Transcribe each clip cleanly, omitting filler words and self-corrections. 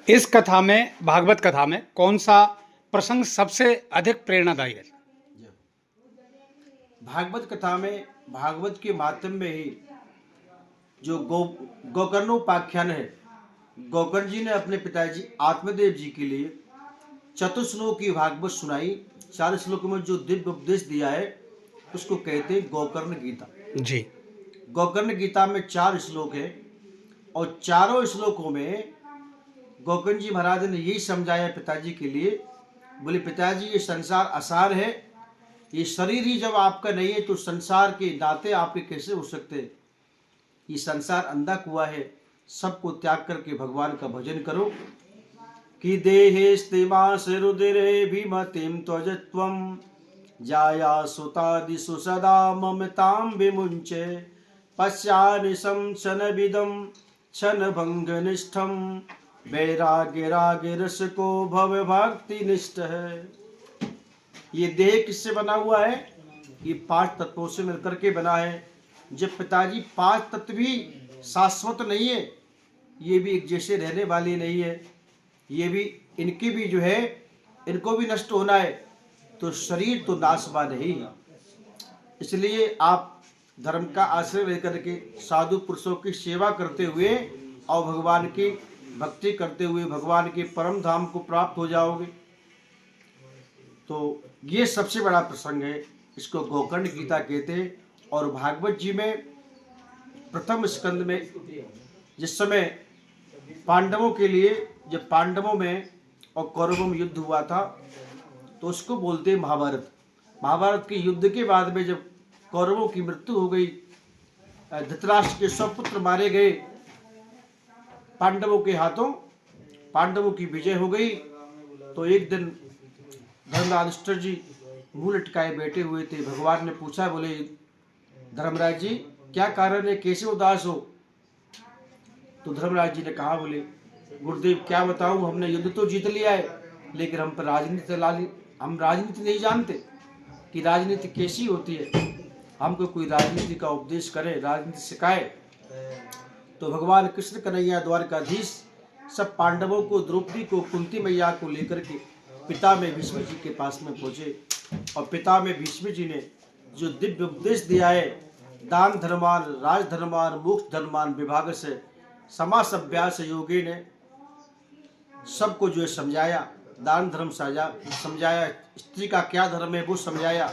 इस कथा में, भागवत कथा में, कौन सा प्रसंग सबसे अधिक प्रेरणादायी है? भागवत कथा में भागवत के माध्यम में ही जो गोकर्णोपाख्यान है, गोकर्ण जी ने अपने पिताजी आत्मदेव जी के लिए चतुश्लोक की भागवत सुनाई। 4 श्लोकों में जो दिव्य उपदेश दिया है उसको कहते हैं गोकर्ण गीता। जी। गोकर्ण गीता में 4 श्लोक है और चारों श्लोकों में गोकर्ण जी महाराज ने यही समझाया पिताजी के लिए। बोले पिताजी, ये संसार असार है, ये शरीर ही जब आपका नहीं है तो संसार के दाते आपके कैसे हो सकते हैं? ये संसार अंधा कुआं है, सबको त्याग करके भगवान का भजन करो। कि देहे स्तिमास रुदिरे भीमतिम त्वजत्वम जाया सुतादिषु सदा ममतां विमुञ्चे पश्यानिशं क्षणविदं क्षणभङ्गनिष्ठं वैराग्य राग रस को भव भक्ति निष्ठ है। ये देह किससे बना हुआ है? ये 5 तत्वों से मिलकर के बना है। जब पिताजी 5 तत्व भी शाश्वत नहीं है, ये भी एक जैसे रहने वाले नहीं है, ये भी इनकी भी जो है इनको भी नष्ट होना है, तो शरीर तो नाशवान है ही। इसलिए आप धर्म का आश्रय लेकर के साधु पुरुषों की सेवा करते हुए और भगवान की भक्ति करते हुए भगवान के परम धाम को प्राप्त हो जाओगे। तो ये सबसे बड़ा प्रसंग है, इसको गोकर्ण गीता कहते हैं। और भागवत जी में प्रथम स्कंद में जिस समय पांडवों के लिए, जब पांडवों में और कौरवों में युद्ध हुआ था, तो उसको बोलते हैं महाभारत। महाभारत के युद्ध के बाद में जब कौरवों की मृत्यु हो गई, धृतराष्ट्र के सब पुत्र मारे गए पांडवों के हाथों, पांडवों की विजय हो गई, तो एक दिन धर्मराज जी मुंह लटकाए बैठे हुए थे। भगवान ने पूछा, बोले धर्मराज जी क्या कारण है, कैसे उदास हो? तो धर्मराज जी ने कहा, बोले गुरुदेव क्या बताऊं, हमने युद्ध तो जीत लिया है लेकिन हम पर राजनीति चला ली। हम राजनीति नहीं जानते कि राजनीति कैसी होती है, हमको कोई राजनीति का उपदेश करे, राजनीति सिखाए। तो भगवान कृष्ण कन्हैया द्वारकाधीश सब पांडवों को, द्रौपदी को, कुंती मैया को लेकर के पिता में भीष्म जी के पास में पहुंचे। और पिता में भीष्म जी ने जो दिव्य उपदेश दिया है, दान धर्मान राजधर्मान मोक्ष धर्मान विभाग से समास अभ्यास योगी ने सबको जो है समझाया। दान धर्म समझाया, स्त्री का क्या धर्म है वो समझाया,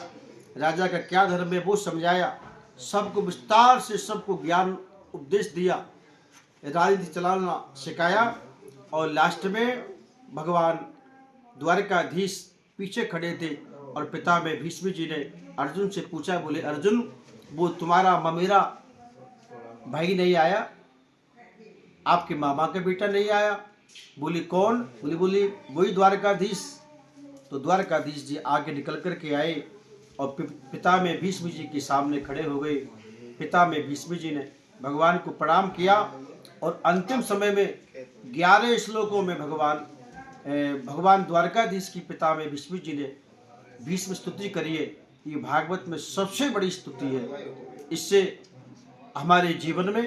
राजा का क्या धर्म है वो समझाया, सबको विस्तार से सबको ज्ञान उपदेश दिया, राजनीति चलाना सिखाया। और लास्ट में भगवान द्वारकाधीश पीछे खड़े थे और पिता में भीष्म जी ने अर्जुन से पूछा, बोले अर्जुन वो तुम्हारा ममेरा भाई नहीं आया, आपके मामा का बेटा नहीं आया? बोली कौन? बोली वही द्वारकाधीश। तो द्वारकाधीश जी आगे निकल कर के आए और पिता में भीष्म जी के सामने खड़े हो गए। पिता में भीष्म जी ने भगवान को प्रणाम किया और अंतिम समय में 11 श्लोकों में भगवान द्वारकाधीश की पिता में भीष्म जी ने भीष्म स्तुति करी है। ये भागवत में सबसे बड़ी स्तुति है। इससे हमारे जीवन में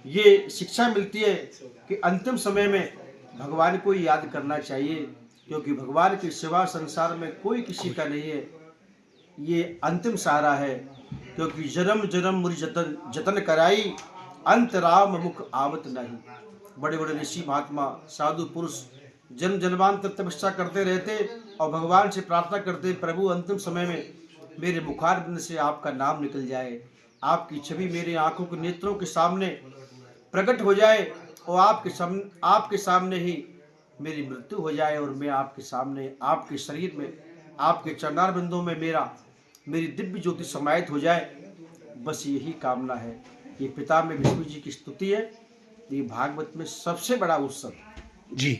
ये शिक्षा मिलती है कि अंतिम समय में भगवान को याद करना चाहिए, क्योंकि भगवान के सिवा संसार में कोई किसी का नहीं है। ये अंतिम सहारा है, क्योंकि जन्म जन्म मुझ जतन कराई, अंत राम मुख आवत नहीं। बड़े बड़े ऋषि महात्मा साधु पुरुष जन्म जन्मांतर तपस्या करते रहते और भगवान से प्रार्थना करते, प्रभु अंतिम समय में मेरे मुखारबिंद से आपका नाम निकल जाए, आपकी छवि मेरे आंखों के नेत्रों के सामने प्रकट हो जाए और आपके सामने ही मेरी मृत्यु हो जाए और मैं आपके सामने, आपके शरीर में, आपके चरणार बिंदुओं में मेरी दिव्य ज्योति समाहित हो जाए। बस यही कामना है। ये पिता में भीष्म जी की स्तुति है। ये भागवत में सबसे बड़ा उत्सव। जी।